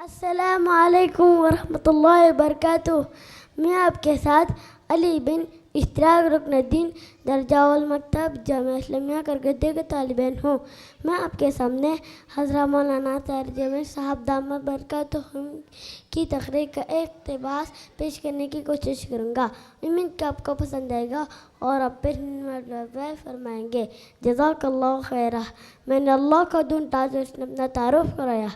السلام علیکم ورحمۃ اللہ وبرکاتہ۔ میں آپ کے ساتھ علی بن اشتراک رکن الدین درجہ المکتب جامعہ اسلامیہ کرگدے کا طالب علم ہوں۔ میں آپ کے سامنے حضرت مولانا طاہر جمیل صاحب دامت برکاتہم کی تقریر کا ایک اقتباس پیش کرنے کی کوشش کروں گا۔ امید کہ آپ کو پسند آئے گا اور آپ پھر فرمائیں گے جزاک اللہ خیرہ۔ میں نے اللہ کا دن تاج اس نے اپنا تعارف کرایا۔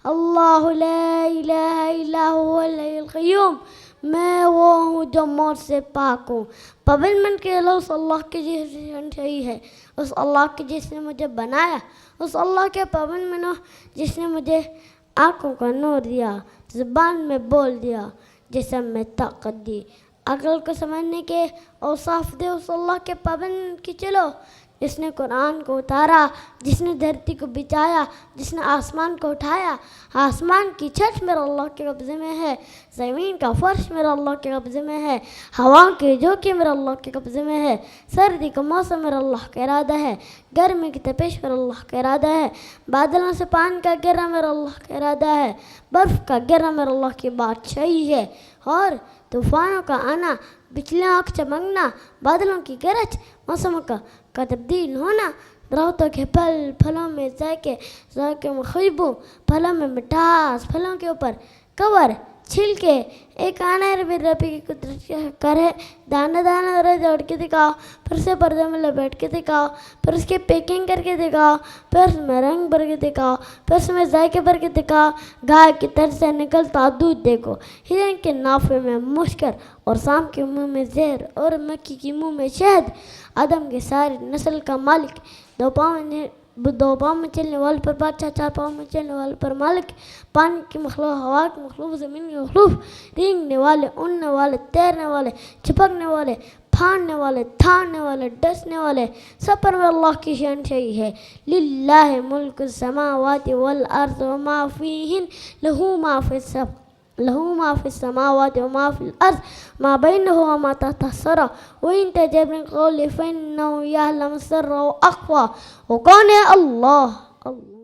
اللہ لا الہ الا هو الحی القیوم، میں وہ ہوں جو موت سے پاک ہوں۔ پابند من کے اللہ اس اللہ کی جس ہے، اس اللہ کی جس نے مجھے بنایا، اس اللہ کے پابند منو جس نے مجھے آنکھوں کا نور دیا، زبان میں بول دیا، جسم میں طاقت دی، عقل کو سمجھنے کے اوصاف دے، اس اللہ کے پابند کی چلو جس نے قرآن کو اتارا، جس نے دھرتی کو بچھایا، جس نے آسمان کو اٹھایا۔ آسمان کی چھت میرے اللہ کے قبضے میں ہے، زمین کا فرش میرے اللہ کے قبضے میں ہے، ہوا کے جھونکے میرے اللہ کے قبضے میں ہے، سردی کا موسم میرے اللہ کا ارادہ ہے، گرمی کی تپش میرے اللہ کا ارادہ ہے، بادلوں سے پانی کا گرنا میرے اللہ کا ارادہ ہے، برف کا گرنا میرے اللہ کی بادشاہی ہے، اور طوفانوں کا آنا، بجلیوں کا چمکنا، بادلوں کی گرج، موسموں کا تبدیل ہونا، درختوں کے پھلوں میں ذائقے میں خوشبو، پھلوں میں مٹھاس، پھلوں کے اوپر کور، چھلکے، ایک آنا ربی کی قدرت کرے، دانا دانا ذرا جوڑ کے دکھاؤ، پھر اسے پردے میں لپیٹ کے دکھاؤ، پھر اس کی پیکنگ کر کے دکھاؤ، پھر اس میں رنگ بھر کے دکھاؤ، پھر اس میں ذائقے بھر کے دکھاؤ، گائے کی طرف سے نکلتا دودھ دیکھو، ہرن کے نافے میں مشکر اور سام کے منہ میں زہر اور مکھی کے منہ میں شہد، آدم کی ساری نسل کا مالک، دو پاؤں میں چلنے والے پر بادشاہ، چار پاؤں میں چلنے والے پر مالک، پانی کی مخلوق، ہوا کی مخلوق، زمین کی مخلوق، رینگنے والے، اڑنے والے، تیرنے والے، چپکنے والے، پھاڑنے والے، تھاڑنے والے، ڈسنے والے، سب پر میں اللہ کی شانشاہی ہے۔ للہ ملک السماوات والارض وما فیہن، لہو ما فی السماوات وما فی الارض ما بینہما وما تحت الثری وان تعجب من القول فانہ یعلم السر واخفی۔ وہ کون ہے؟ اللہ۔